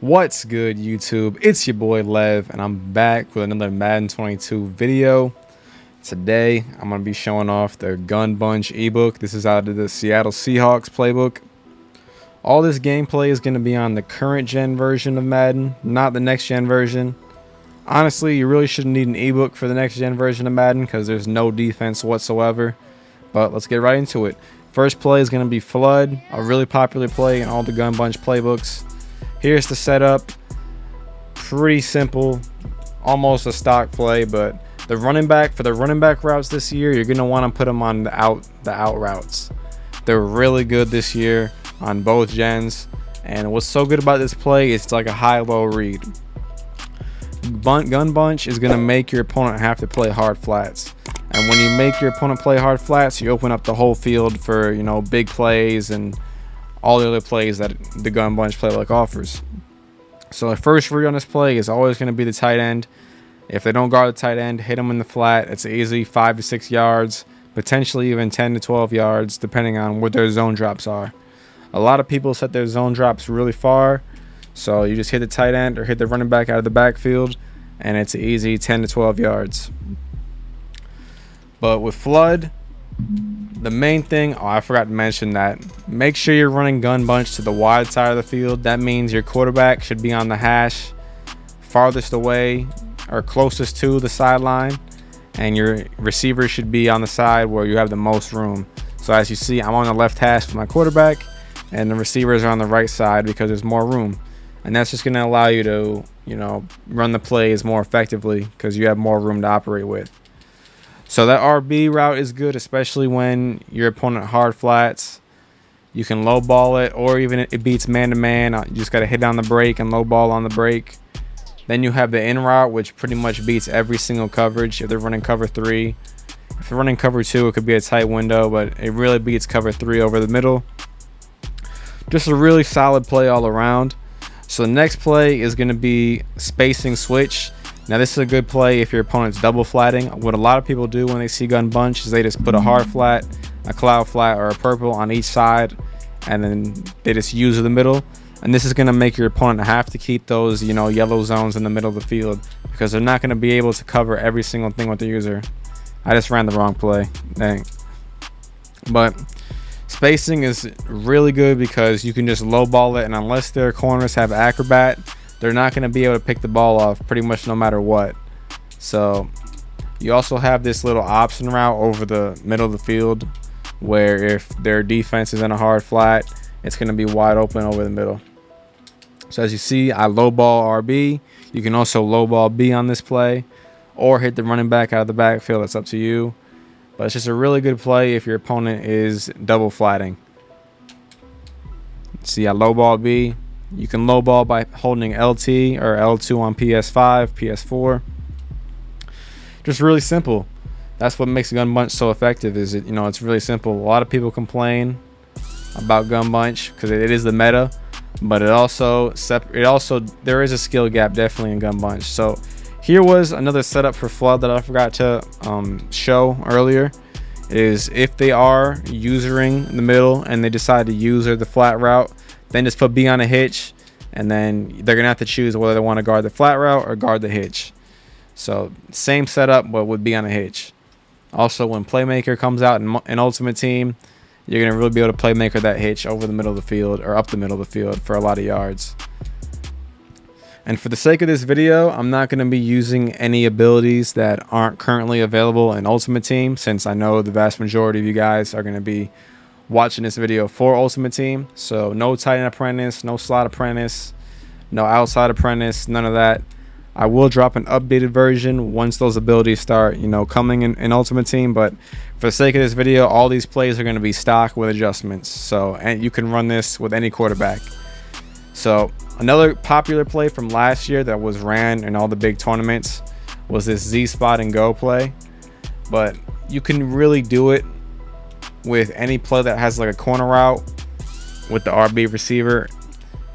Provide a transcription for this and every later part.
What's good, YouTube? It's your boy Lev, and I'm back with another Madden 22 video. Today, I'm going to be showing off the Gun Bunch ebook. This is out of the Seattle Seahawks playbook. All this gameplay is going to be on the current gen version of Madden, not the next gen version. Honestly, you really shouldn't need an ebook for the next gen version of Madden because there's no defense whatsoever. But let's get right into it. First play is going to be Flood, a really popular play in all the Gun Bunch playbooks. Here's the setup. Pretty simple, almost a stock play, but the running back routes this year, you're going to want to put them on the out routes. They're really good this year on both gens, and what's so good about this play, it's like a high-low read. Gun Bunch is going to make your opponent have to play hard flats, and when you make your opponent play hard flats, you open up the whole field for, you know, big plays and all the other plays that the Gun Bunch playbook offers. So the first read on this play is always going to be the tight end. If they don't guard the tight end, hit them in the flat. It's easy 5 to 6 yards, potentially even 10 to 12 yards, depending on what their zone drops are. A lot of people set their zone drops really far, so you just hit the tight end or hit the running back out of the backfield, and it's easy 10 to 12 yards. But with Flood, the main thing, I forgot to mention that, make sure you're running Gun Bunch to the wide side of the field. That means your quarterback should be on the hash farthest away or closest to the sideline, and your receiver should be on the side where you have the most room. So as you see, I'm on the left hash with my quarterback, and the receivers are on the right side because there's more room. And that's just going to allow you to, you know, run the plays more effectively because you have more room to operate with. So that RB route is good, especially when your opponent hard flats. You can low ball it, or even it beats man-to-man. You just got to hit on the break and low ball on the break. Then you have the in route, which pretty much beats every single coverage. If they're running cover 3, if they're running cover 2, it could be a tight window, but it really beats cover 3 over the middle. Just a really solid play all around. So the next play is going to be spacing switch. Now this is a good play if your opponent's double flatting. What a lot of people do when they see Gun Bunch is they just put a hard flat, a cloud flat, or a purple on each side, and then they just use the middle. And this is going to make your opponent have to keep those, you know, yellow zones in the middle of the field because they're not going to be able to cover every single thing with the user. I just ran the wrong play. Dang. But spacing is really good because you can just low ball it, and unless their corners have acrobat, they're not going to be able to pick the ball off pretty much no matter what. So you also have this little option route over the middle of the field where if their defense is in a hard flat, it's going to be wide open over the middle. So as you see, I low ball RB. You can also low ball B on this play or hit the running back out of the backfield. It's up to you. But it's just a really good play if your opponent is double flatting. See, I low ball B. You can low ball by holding LT or L2 on PS5, PS4. Just really simple. That's what makes Gun Bunch so effective. Is it, you know, it's really simple. A lot of people complain about Gun Bunch because it is the meta, but there is a skill gap definitely in Gun Bunch. So here was another setup for Flood that I forgot to show earlier. Is if they are usering the middle and they decide to use the flat route, then just put B on a hitch, and then they're gonna have to choose whether they want to guard the flat route or guard the hitch. So same setup, but with B on a hitch. Also, when Playmaker comes out in Ultimate Team, you're gonna really be able to Playmaker that hitch over the middle of the field or up the middle of the field for a lot of yards. And for the sake of this video, I'm not going to be using any abilities that aren't currently available in Ultimate Team, since I know the vast majority of you guys are going to be watching this video for Ultimate Team. So no tight end apprentice, no slot apprentice, no outside apprentice, none of that. I will drop an updated version once those abilities start, you know, coming in Ultimate Team. But for the sake of this video, all these plays are going to be stock with adjustments. So, and you can run this with any quarterback. So another popular play from last year that was ran in all the big tournaments was this Z spot and go play. But you can really do it with any play that has like a corner route with the RB receiver,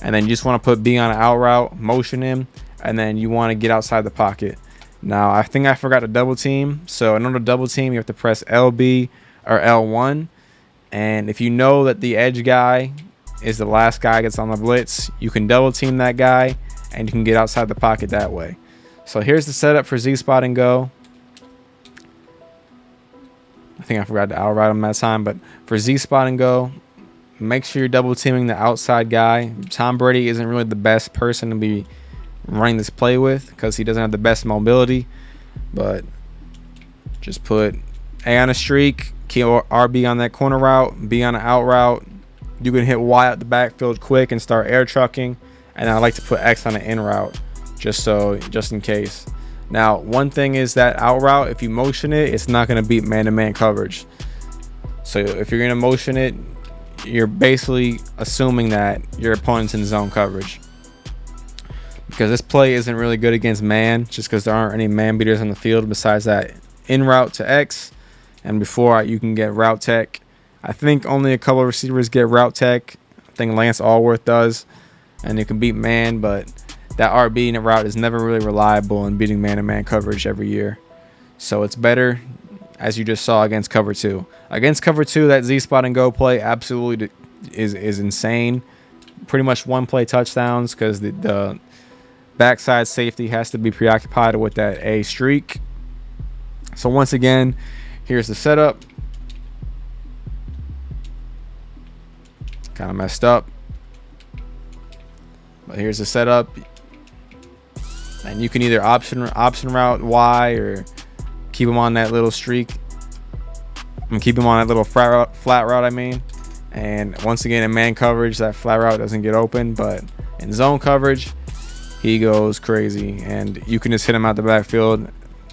and then you just want to put B on an out route, motion him, and then you want to get outside the pocket. Now I think I forgot to double team. So in order to double team, you have to press LB or L1, and if you know that the edge guy is the last guy gets on the blitz. You can double team that guy and you can get outside the pocket that way. So here's the setup for Z spot and go. I think I forgot to outright him that time, but for Z spot and go, make sure you're double teaming the outside guy. Tom Brady isn't really the best person to be running this play with because he doesn't have the best mobility, but just put A on a streak, key RB on that corner route, B on an out route. You can hit Y out the backfield quick and start air trucking, and I like to put X on an in route just in case. Now, one thing is that out route, if you motion it, it's not going to beat man-to-man coverage. So if you're going to motion it, you're basically assuming that your opponent's in zone coverage, because this play isn't really good against man just because there aren't any man beaters on the field besides that in route to X, and before you can get route tech. I think only a couple of receivers get route tech. I think Lance Allworth does, and you can beat man, but that RB in a route is never really reliable in beating man-to-man coverage every year. So it's better, as you just saw, against cover 2. Against cover 2, that Z spot and go play absolutely is insane. Pretty much one play touchdowns because the backside safety has to be preoccupied with that A streak. So once again, here's the setup. Kind of messed up, but here's the setup. And you can either option route Y or keep him on that little streak. Keep him on that little flat route, I mean. And once again, in man coverage, that flat route doesn't get open, but in zone coverage, he goes crazy, and you can just hit him out the backfield.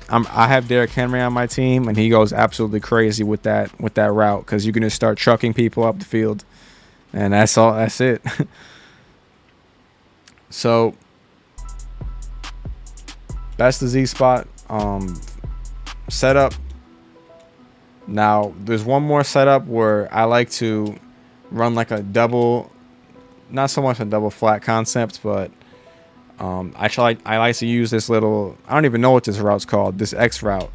I have Derrick Henry on my team, and he goes absolutely crazy with that route because you can just start trucking people up the field, and that's all. That's it. So that's the Z spot setup. Now there's one more setup where I like to run like a double, not so much a double flat concept, but I like to use this little, I don't even know what this route's called, this X route.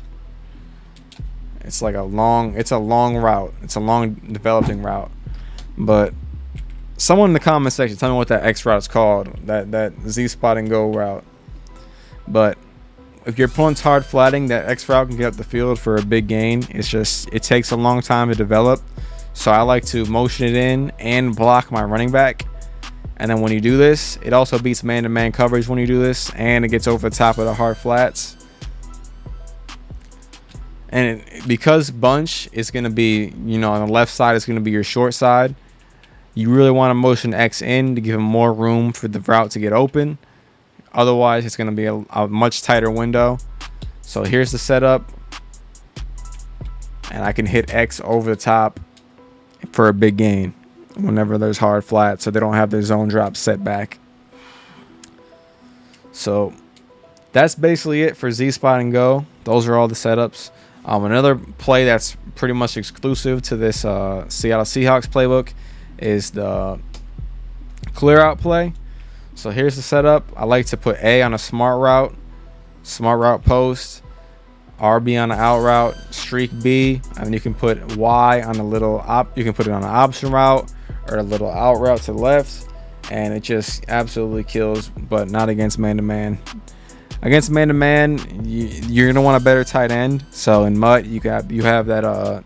It's like a long route. It's a long developing route. But someone in the comment section tell me what that X route is called, that Z spot and go route. But if your opponent's hard flatting, that X route can get up the field for a big gain. It takes a long time to develop. So I like to motion it in and block my running back. And then when you do this, it also beats man-to-man coverage when you do this, and it gets over the top of the hard flats. And because bunch is going to be, on the left side is going to be your short side, you really want to motion X in to give him more room for the route to get open. Otherwise, it's going to be a much tighter window. So here's the setup. And I can hit X over the top for a big gain whenever there's hard flat, so they don't have their zone drop set back. So that's basically it for Z spot and go. Those are all the setups. Another play that's pretty much exclusive to this Seattle Seahawks playbook is the clear out play. So here's the setup. I like to put A on a smart route post, RB on an out route, streak B, and you can put Y on a little you can put it on an option route or a little out route to the left, and it just absolutely kills, but not against man-to-man. Against man-to-man, you're gonna want a better tight end. So in MUT, you have that a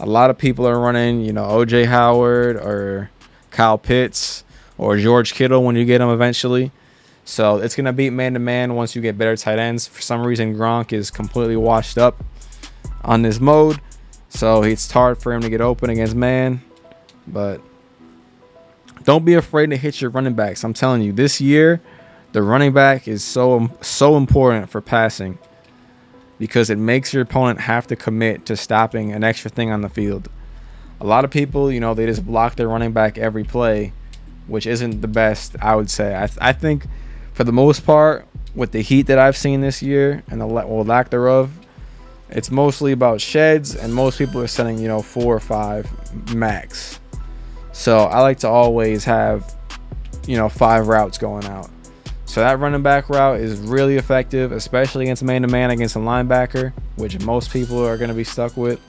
lot of people are running, OJ Howard or Kyle Pitts or George Kittle when you get them eventually. So it's gonna beat man-to-man once you get better tight ends. For some reason, Gronk is completely washed up on this mode, so it's hard for him to get open against man. But don't be afraid to hit your running backs. I'm telling you, this year the running back is so important for passing, because it makes your opponent have to commit to stopping an extra thing on the field. A lot of people, they just block their running back every play, which isn't the best, I would say. I think for the most part, with the heat that I've seen this year and the lack thereof, it's mostly about sheds, and most people are sending 4 or 5 max. So I like to always have 5 routes going out. So that running back route is really effective, especially against man-to-man against a linebacker, which most people are going to be stuck with.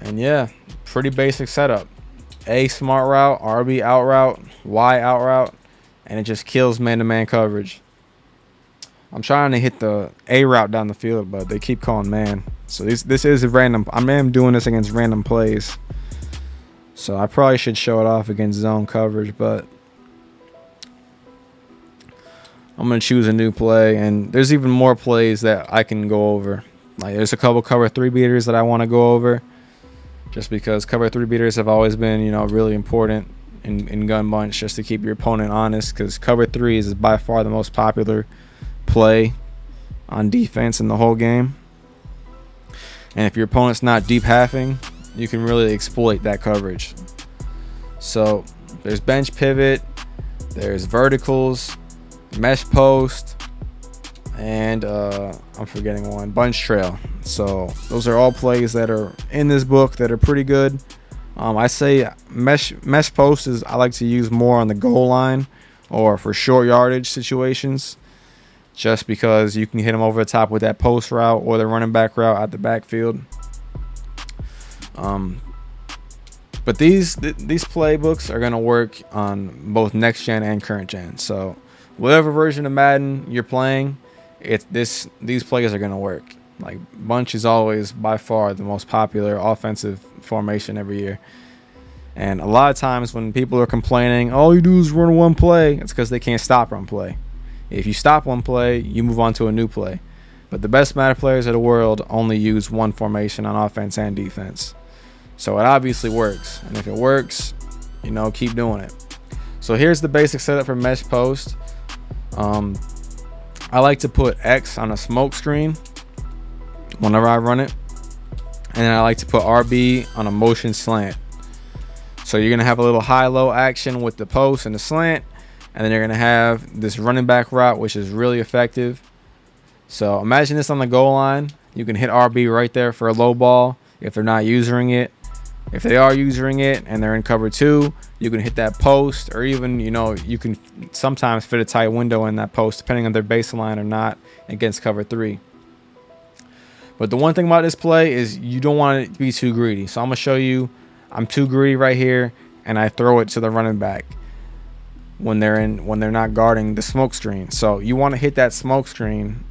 And yeah, pretty basic setup. A smart route, RB out route, Y out route, and it just kills man-to-man coverage. I'm trying to hit the A route down the field, but they keep calling man. So this is a random. I am doing this against random plays. So I probably should show it off against zone coverage, but I'm going to choose a new play. And there's even more plays that I can go over. Like there's a couple cover 3 beaters that I want to go over, just because cover 3 beaters have always been, you know, really important in gun bunch, just to keep your opponent honest, because cover 3 is by far the most popular play on defense in the whole game. And if your opponent's not deep halving, you can really exploit that coverage. So there's bench pivot, there's verticals, mesh post, and I'm forgetting one, bunch trail. So those are all plays that are in this book that are pretty good. I say mesh post is I like to use more on the goal line or for short yardage situations, just because you can hit them over the top with that post route or the running back route out the backfield. But these playbooks are going to work on both next gen and current gen. So whatever version of Madden you're playing, these plays are going to work. Like bunch is always by far the most popular offensive formation every year. And a lot of times when people are complaining, all you do is run one play, it's because they can't stop run play. If you stop one play, you move on to a new play. But the best Madden players of the world only use one formation on offense and defense. So it obviously works. And if it works, you know, keep doing it. So here's the basic setup for mesh post. I like to put X on a smoke screen whenever I run it. And then I like to put RB on a motion slant. So you're going to have a little high-low action with the post and the slant. And then you're going to have this running back route, which is really effective. So imagine this on the goal line. You can hit RB right there for a low ball if they're not using it. If they are using it and they're in cover 2, you can hit that post, or even, you know, you can sometimes fit a tight window in that post depending on their baseline or not against cover 3. But the one thing about this play is you don't want it to be too greedy. So I'm going to show you, I'm too greedy right here, and I throw it to the running back when they're not guarding the smoke screen. So you want to hit that smoke screen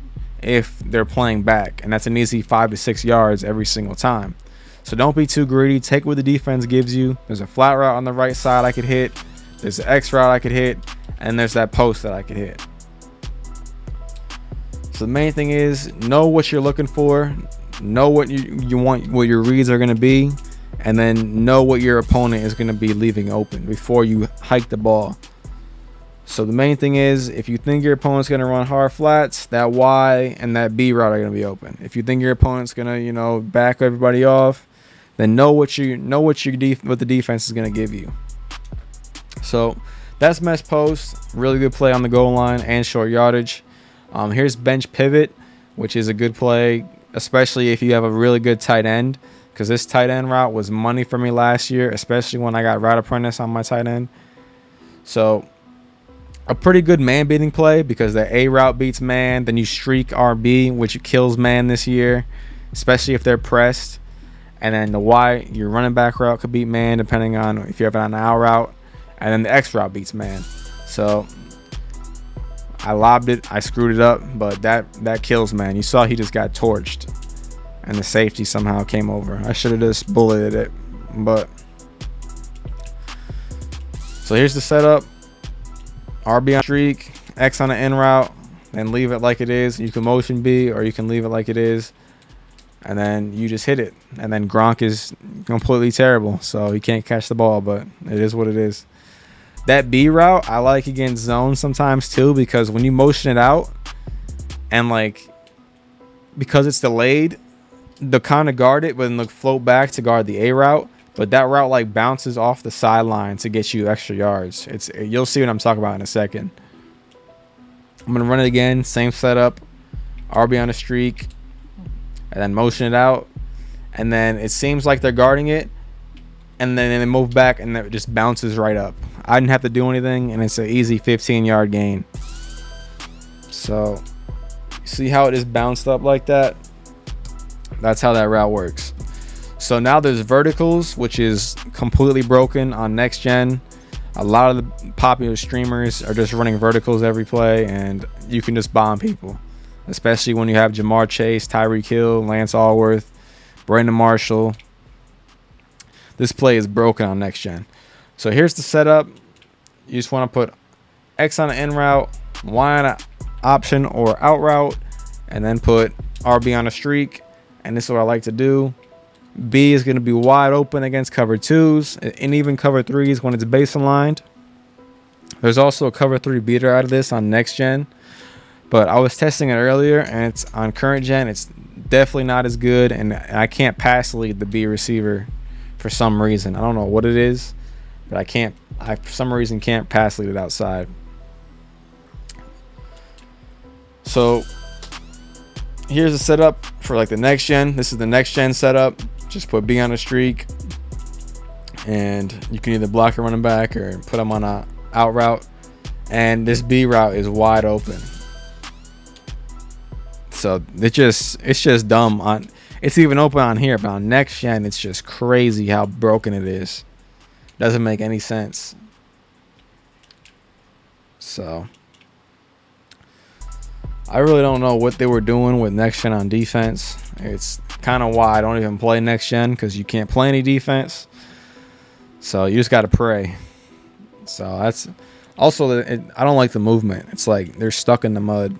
if they're playing back, and that's an easy 5 to 6 yards every single time. So don't be too greedy. Take what the defense gives you. There's a flat route on the right side I could hit. There's an X route I could hit, and there's that post that I could hit. So the main thing is know what you're looking for, know what you want, what your reads are going to be, and then know what your opponent is going to be leaving open before you hike the ball. So the main thing is, if you think your opponent's going to run hard flats, that Y and that B route are going to be open. If you think your opponent's going to, you know, back everybody off, then know what the defense is going to give you. So that's mesh post, really good play on the goal line and short yardage. Here's bench pivot, which is a good play, especially if you have a really good tight end, because this tight end route was money for me last year, especially when I got Route Apprentice on my tight end. So a pretty good man beating play, because the A route beats man, then you streak RB, which kills man this year, especially if they're pressed. And then the Y, your running back route could beat man depending on if you have it on an out route, and then the X route beats man. So I lobbed it, I screwed it up, but that kills man. You saw he just got torched, and the safety somehow came over. I should have just bulleted it, but so here's the setup. RB on streak, X on the in route, then leave it like it is. You can motion B, or you can leave it like it is, and then you just hit it. And then Gronk is completely terrible, so he can't catch the ball, but it is what it is. That B route I like against zone sometimes too, because when you motion it out and like, because it's delayed, they'll kind of guard it, but then they'll float back to guard the A route. But that route like bounces off the sideline to get you extra yards. You'll see what I'm talking about in a second. I'm gonna run it again, same setup, RB on a streak, and then motion it out, and then it seems like they're guarding it, and then they move back and it just bounces right up. I didn't have to do anything, and it's an easy 15-yard gain. So see how it just bounced up like that? That's how that route works. So now there's verticals, which is completely broken on next gen. A lot of the popular streamers are just running verticals every play, and you can just bomb people, especially when you have Jamar Chase, Tyreek Hill, Lance Allworth, Brandon Marshall. This play is broken on next gen. So here's the setup. You just want to put X on the in route, Y on an option or out route, and then put RB on a streak. And this is what I like to do. B is going to be wide open against cover 2s and even cover 3s when it's base aligned. There's also a cover 3 beater out of this on next gen, but I was testing it earlier and it's on current gen. It's definitely not as good, and I can't pass lead the B receiver for some reason. I don't know what it is, but I for some reason can't pass lead it outside. So here's the setup for like the next gen. This is the next gen setup. Just put B on a streak, and you can either block a running back or put them on a out route, and this B route is wide open. So it's just dumb. It's even open on here, but on next gen it's just crazy how broken it is. Doesn't make any sense. So I really don't know what they were doing with next gen on defense. It's kind of why I don't even play next gen, because you can't play any defense. So you just got to pray. So that's also I don't like the movement. It's like they're stuck in the mud.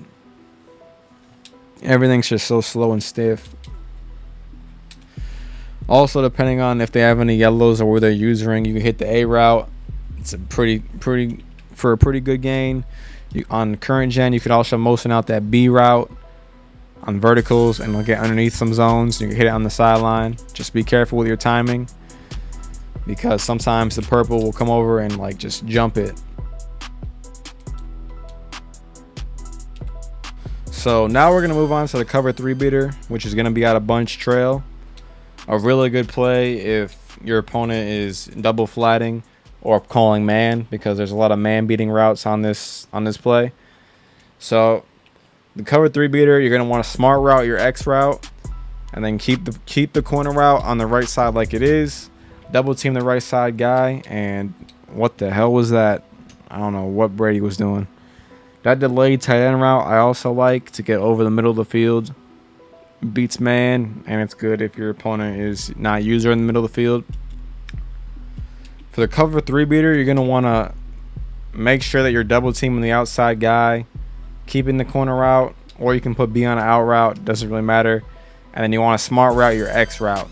Everything's just so slow and stiff. Also, depending on if they have any yellows or where they're using, you can hit the A route. It's a pretty good gain. On current gen, you could also motion out that B route on verticals and get underneath some zones. You can hit it on the sideline. Just be careful with your timing, because sometimes the purple will come over and like just jump it. So now we're gonna move on to the cover 3 beater, which is gonna be out of bunch trail. A really good play if your opponent is double flatting or calling man, because there's a lot of man beating routes on this play. So the cover 3 beater, you're gonna want to smart route your X route, and then keep the corner route on the right side like it is. Double team the right side guy, and what the hell was that? I don't know what Brady was doing. That delayed tight end route I also like to get over the middle of the field. Beats man, and it's good if your opponent is not user in the middle of the field. For the cover 3 beater, you're gonna want to make sure that you're double teaming the outside guy, keeping the corner route, or you can put B on an out route, doesn't really matter. And then you want to smart route your X route.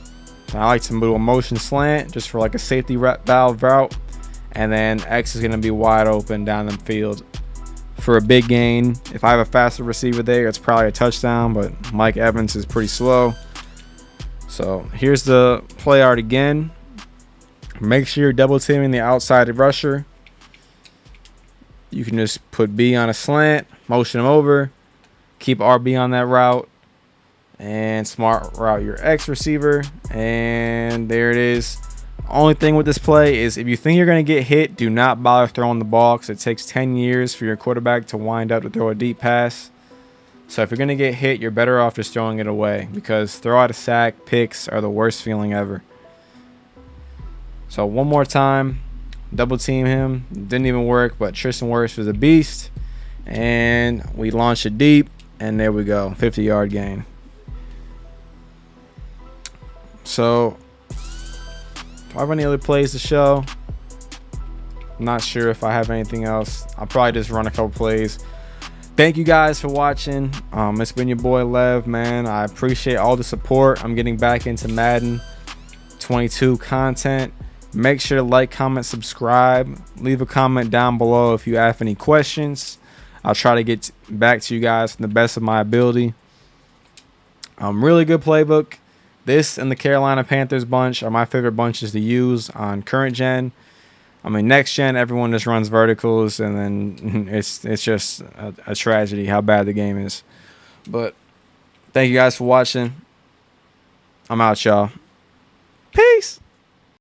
So I like to do a motion slant just for like a safety valve route, and then X is gonna be wide open down the field for a big gain. If I have a faster receiver there, it's probably a touchdown, but Mike Evans is pretty slow. So here's the play art again. Make sure you're double teaming the outside rusher. You can just put B on a slant, motion him over, keep RB on that route, and smart route your X receiver. And there it is. Only thing with this play is if you think you're going to get hit, do not bother throwing the ball, because it takes 10 years for your quarterback to wind up to throw a deep pass. So if you're going to get hit, you're better off just throwing it away, because throw out a sack, picks are the worst feeling ever. So one more time, double team him. Didn't even work, but Tristan Wirfs was a beast. And we launched it deep, and there we go, 50-yard gain. So do I have any other plays to show? I'm not sure if I have anything else. I'll probably just run a couple plays. Thank you guys for watching. It's been your boy Lev, man. I appreciate all the support. I'm getting back into Madden 22 content. Make sure to like, comment, subscribe. Leave a comment down below if you have any questions. I'll try to get back to you guys to the best of my ability. Really good playbook. This and the Carolina Panthers bunch are my favorite bunches to use on current gen. I mean, next gen, everyone just runs verticals, and then it's just a tragedy how bad the game is. But thank you guys for watching. I'm out, y'all. Peace.